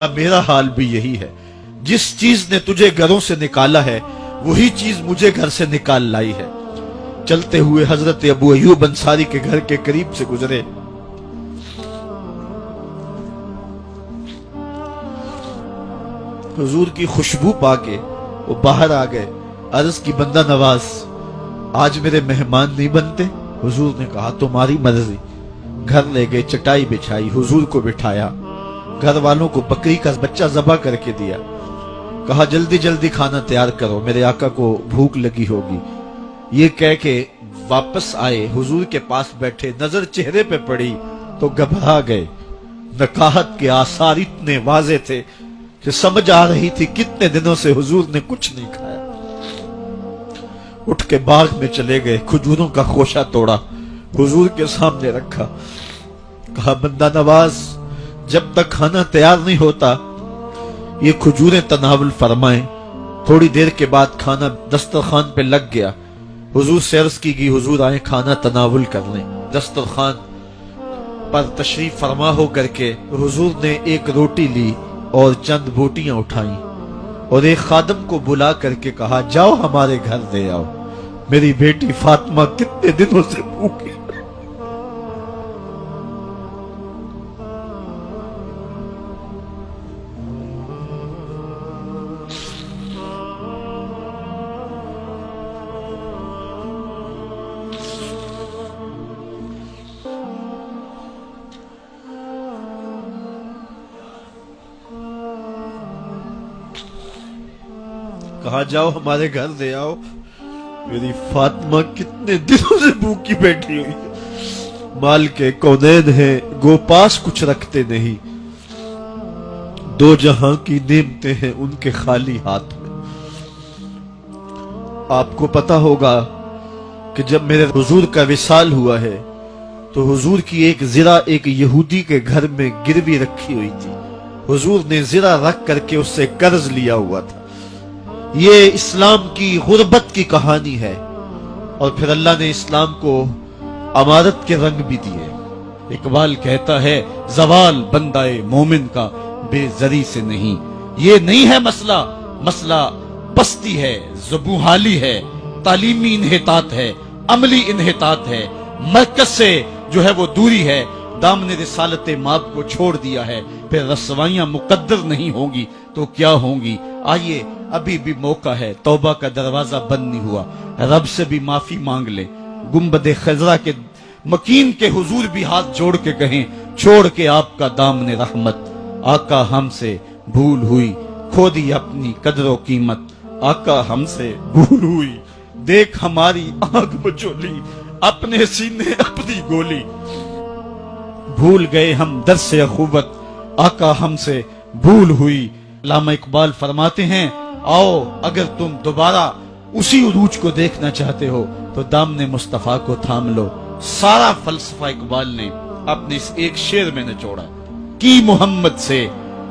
मेरा हाल भी यही है। जिस चीज ने तुझे घरों से निकाला है वही चीज मुझे घर से निकाल लाई है। चलते हुए हजरत अबू अयूब अंसारी के घर के करीब से गुजरे। हुजूर की खुशबू पाके वो बाहर आ गए। अर्ज की बंदा नवाज, आज मेरे मेहमान नहीं बनते? हुजूर ने कहा तुम्हारी मर्जी। घर ले गए, चटाई बिछाई, हुजूर को बिठाया, घर वालों को बकरी का बच्चा ज़बा करके दिया। कहा जल्दी जल्दी खाना तैयार करो, मेरे आका को भूख लगी होगी। ये कह के वापस आए, हुजूर के पास बैठे, नजर चेहरे पे पड़ी तो घबरा गए। नकाहत के आसार इतने वाजे थे कि समझ आ रही थी कितने दिनों से हुजूर ने कुछ नहीं खाया। उठ के बाग में चले गए, खजूरों का खोशा तोड़ा, हुजूर के सामने रखा। कहा बंदा नवाज, जब तक खाना तैयार नहीं होता ये खजूरें तनावुल फरमाएं। थोड़ी देर के बाद खाना दस्तरखान पे लग गया। हुजूर से अर्ज की गई, हुजूर आए खाना तनावुल कर लें। दस्तरखान पर तशरीफ फरमा हो करके हुजूर ने एक रोटी ली और चंद बोटियां उठाई और एक खादम को बुला करके कहा जाओ हमारे घर दे आओ, मेरी बेटी फातिमा कितने दिनों से भूखी। कहा जाओ हमारे घर दे आओ, मेरी फातिमा कितने दिनों से भूखी बैठी हुई है। माल के कौनैन है, गोपास कुछ रखते नहीं, दो जहां की नेमतें हैं उनके खाली हाथ में। आपको पता होगा कि जब मेरे हुजूर का विसाल हुआ है तो हुजूर की एक जिरा एक यहूदी के घर में गिरवी रखी हुई थी। हुजूर ने जिरा रख करके उससे कर्ज लिया हुआ था। ये इस्लाम की गुर्बत की कहानी है और फिर अल्लाह ने इस्लाम को अमारत के रंग भी दिए। इकबाल कहता है जवाल बंदाए मोमिन का बेजरी से नहीं। ये नहीं है मसला, मसला पस्ती है, ज़बूहाली है, तालीमी इन्हितात है, अमली इन्हितात है, मरकज से जो है वो दूरी है। दामने रिसालत माप को छोड़ दिया है, फिर रसवाइयां मुकद्दर नहीं होंगी तो क्या होंगी। आइए अभी भी मौका है, तौबा का दरवाजा बंद नहीं हुआ, रब से भी माफी मांग ले। गुंबद खजरा के मकीन के हुजूर भी हाथ जोड़ के कहें छोड़ के आपका दामने रहमत। आका हमसे भूल हुई, खो दी अपनी कदरो कीमत। आका हमसे भूल हुई, देख हमारी आंख बचोली, अपने सीने अपनी गोली। भूल गए हम दर से अखुवत, आका हमसे भूल हुई। लामा इकबाल फरमाते हैं आओ अगर तुम दोबारा उसी उरूज को देखना चाहते हो तो दामने मुस्तफा को थाम लो। सारा फलसफा इकबाल ने अपने इस एक शेर में निचोड़ा कि मोहम्मद से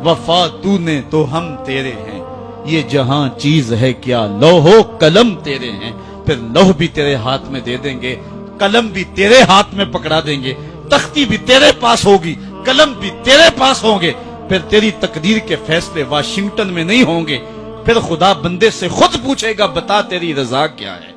वफा तूने तो हम तेरे हैं, ये जहां चीज है क्या लौहो कलम तेरे हैं। फिर लौह भी तेरे हाथ में दे देंगे, कलम भी तेरे हाथ में पकड़ा देंगे, तख्ती भी तेरे पास होगी, कलम भी तेरे पास होंगे। फिर तेरी तकदीर के फैसले वाशिंगटन में नहीं होंगे, फिर खुदा बंदे से खुद पूछेगा बता तेरी रजा क्या है।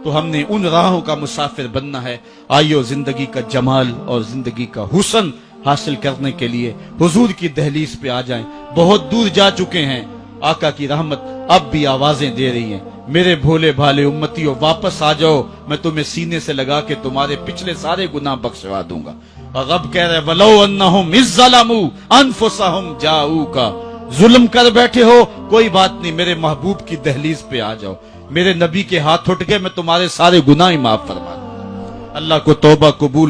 तो हमने उन राहों का मुसाफिर बनना है। आइयो जिंदगी का जमाल और जिंदगी का हुस्न हासिल करने के लिए हुजूर की दहलीज पे आ जाएं। बहुत दूर जा चुके हैं, आका की रहमत अब भी आवाजें दे रही है। मेरे भोले भाले उम्मतियों वापस आ जाओ, मैं तुम्हें सीने से लगा के तुम्हारे पिछले सारे गुनाह बख्शवा दूंगा। और रब कह रहे वलो अन्नहुम इज़्ज़लमू अनफुसहुम जाऊका, जुल्म कर बैठे हो कोई बात नहीं, मेरे महबूब की दहलीज पे आ जाओ। मेरे नबी के हाथ उठ के मैं तुम्हारे सारे गुनाह माफ फरमा दूंगा। अल्लाह को तौबा कबूल